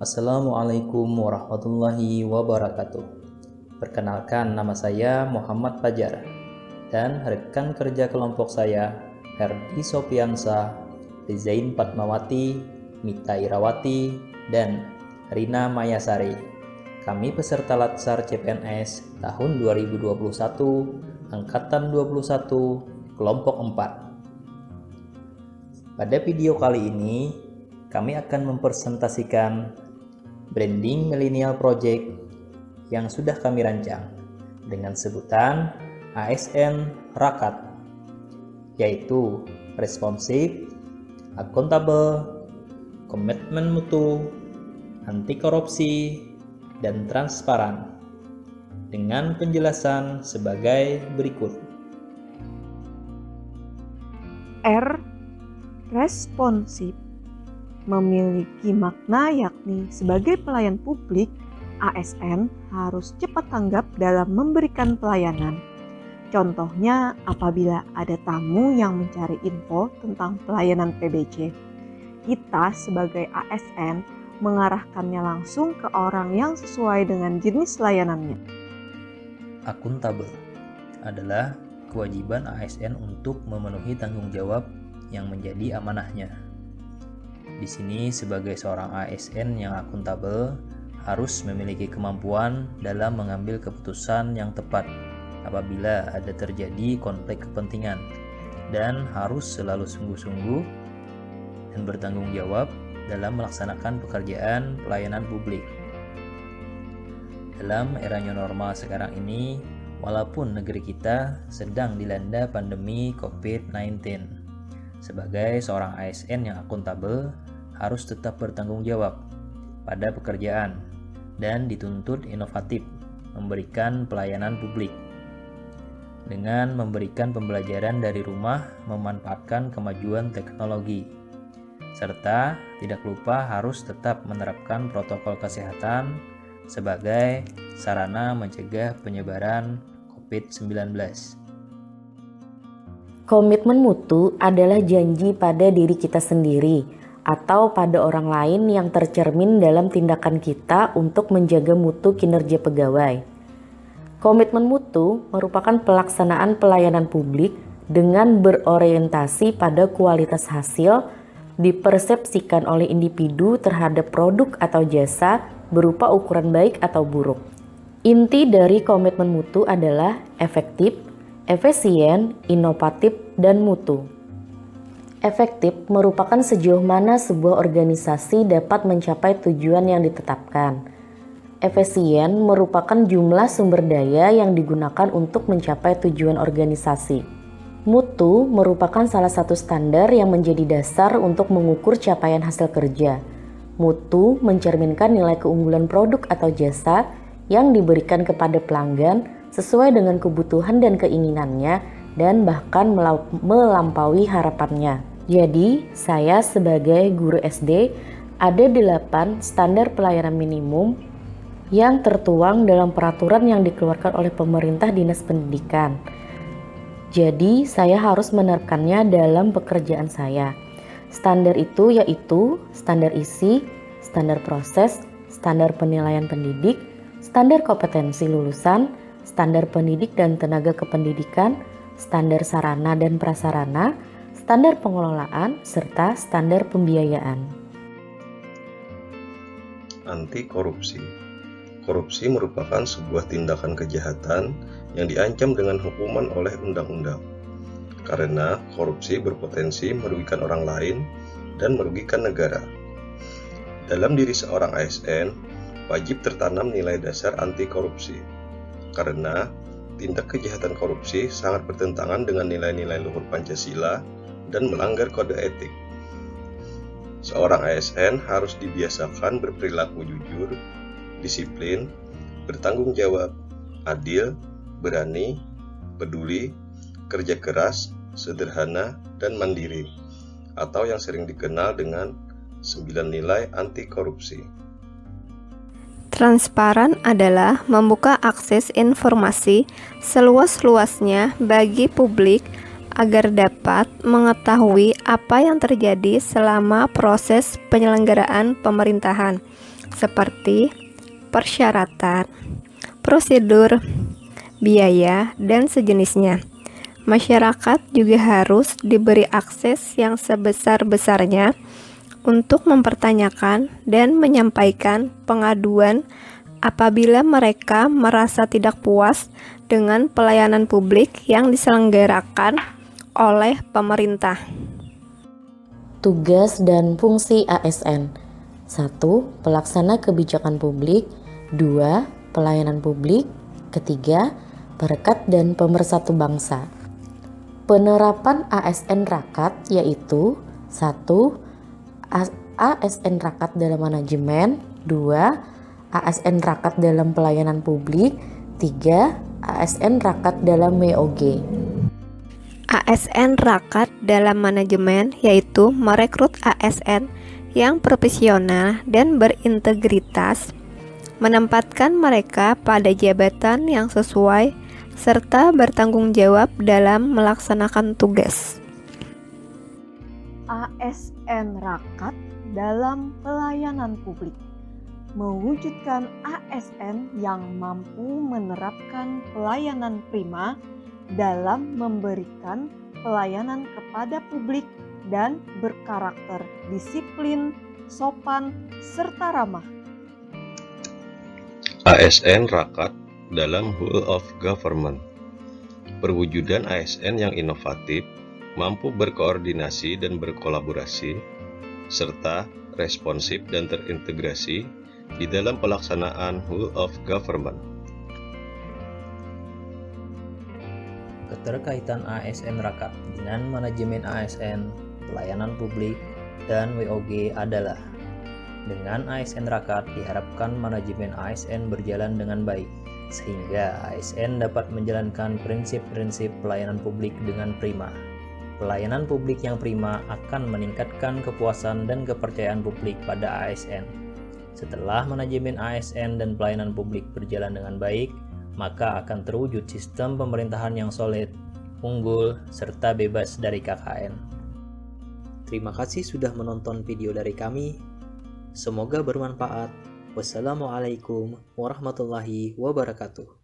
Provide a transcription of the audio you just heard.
Assalamualaikum warahmatullahi wabarakatuh. Perkenalkan, nama saya Muhammad Fajar dan rekan kerja kelompok saya Herdi Sofiansa, Rizain Fatmawati, Mita Irawati, dan Rina Mayasari. Kami peserta Latsar CPNS tahun 2021, Angkatan 21, Kelompok 4. Pada video kali ini, kami akan mempresentasikan Branding Millennial Project yang sudah kami rancang dengan sebutan ASN Rakat, yaitu Responsive, Accountable, Komitmen Mutu, Anti Korupsi, dan Transparan, dengan penjelasan sebagai berikut. R. Responsif memiliki makna yakni sebagai pelayan publik, ASN harus cepat tanggap dalam memberikan pelayanan. Contohnya apabila ada tamu yang mencari info tentang pelayanan PBJ, kita sebagai ASN mengarahkannya langsung ke orang yang sesuai dengan jenis layanannya. Akuntabel adalah kewajiban ASN untuk memenuhi tanggung jawab yang menjadi amanahnya. Di sini sebagai seorang ASN yang akuntabel harus memiliki kemampuan dalam mengambil keputusan yang tepat apabila ada terjadi konflik kepentingan, dan harus selalu sungguh-sungguh dan bertanggung jawab dalam melaksanakan pekerjaan pelayanan publik. Dalam era new normal sekarang ini, walaupun negeri kita sedang dilanda pandemi COVID-19, sebagai seorang ASN yang akuntabel harus tetap bertanggung jawab pada pekerjaan dan dituntut inovatif memberikan pelayanan publik dengan memberikan pembelajaran dari rumah, memanfaatkan kemajuan teknologi, serta tidak lupa harus tetap menerapkan protokol kesehatan sebagai sarana mencegah penyebaran COVID-19. Komitmen mutu adalah janji pada diri kita sendiri atau pada orang lain yang tercermin dalam tindakan kita untuk menjaga mutu kinerja pegawai. Komitmen mutu merupakan pelaksanaan pelayanan publik dengan berorientasi pada kualitas hasil dipersepsikan oleh individu terhadap produk atau jasa berupa ukuran baik atau buruk. Inti dari komitmen mutu adalah efektif, efisien, inovatif, dan mutu. Efektif merupakan sejauh mana sebuah organisasi dapat mencapai tujuan yang ditetapkan. Efisien merupakan jumlah sumber daya yang digunakan untuk mencapai tujuan organisasi. Mutu merupakan salah satu standar yang menjadi dasar untuk mengukur capaian hasil kerja. Mutu mencerminkan nilai keunggulan produk atau jasa yang diberikan kepada pelanggan sesuai dengan kebutuhan dan keinginannya, dan bahkan melampaui harapannya. Jadi, saya sebagai guru SD ada 8 standar pelayanan minimum yang tertuang dalam peraturan yang dikeluarkan oleh pemerintah Dinas Pendidikan. Jadi, saya harus menerapkannya dalam pekerjaan saya. Standar itu yaitu standar isi, standar proses, standar penilaian pendidik, standar kompetensi lulusan, standar pendidik dan tenaga kependidikan, standar sarana dan prasarana, standar pengelolaan, serta standar pembiayaan. Anti korupsi. Korupsi merupakan sebuah tindakan kejahatan yang diancam dengan hukuman oleh undang-undang. Karena korupsi berpotensi merugikan orang lain dan merugikan negara. Dalam diri seorang ASN, wajib tertanam nilai dasar anti korupsi. Karena tindak kejahatan korupsi sangat bertentangan dengan nilai-nilai luhur Pancasila dan melanggar kode etik. Seorang ASN harus dibiasakan berperilaku jujur, disiplin, bertanggung jawab, adil, berani, peduli, kerja keras, sederhana, dan mandiri, atau yang sering dikenal dengan 9 nilai anti korupsi. Transparan adalah membuka akses informasi seluas-luasnya bagi publik agar dapat mengetahui apa yang terjadi selama proses penyelenggaraan pemerintahan. seperti persyaratan, prosedur, biaya, dan sejenisnya. Masyarakat juga harus diberi akses yang sebesar-besarnya untuk mempertanyakan dan menyampaikan pengaduan apabila mereka merasa tidak puas dengan pelayanan publik yang diselenggarakan oleh pemerintah. Tugas dan fungsi ASN. 1. Pelaksana kebijakan publik. 2. Pelayanan publik. 3. Perekat dan pemersatu bangsa. Penerapan ASN Rakat yaitu 1. ASN Rakat dalam manajemen. 2. ASN Rakat dalam pelayanan publik. 3. ASN Rakat dalam WOG. ASN Rakat dalam manajemen yaitu merekrut ASN yang profesional dan berintegritas, menempatkan mereka pada jabatan yang sesuai, serta bertanggung jawab dalam melaksanakan tugas. ASN Rakat dalam pelayanan publik mewujudkan ASN yang mampu menerapkan pelayanan prima dalam memberikan pelayanan kepada publik dan berkarakter disiplin, sopan, serta ramah. ASN Rakat dalam whole of government. Perwujudan ASN yang inovatif, mampu berkoordinasi dan berkolaborasi, serta responsif dan terintegrasi di dalam pelaksanaan whole of government. Keterkaitan ASN Rakat dengan manajemen ASN, pelayanan publik, dan WOG adalah: dengan ASN Rakat diharapkan manajemen ASN berjalan dengan baik, sehingga ASN dapat menjalankan prinsip-prinsip pelayanan publik dengan prima. Pelayanan publik yang prima akan meningkatkan kepuasan dan kepercayaan publik pada ASN. Setelah manajemen ASN dan pelayanan publik berjalan dengan baik, maka akan terwujud sistem pemerintahan yang solid, unggul, serta bebas dari KKN. Terima kasih sudah menonton video dari kami. Semoga bermanfaat. Wassalamualaikum warahmatullahi wabarakatuh.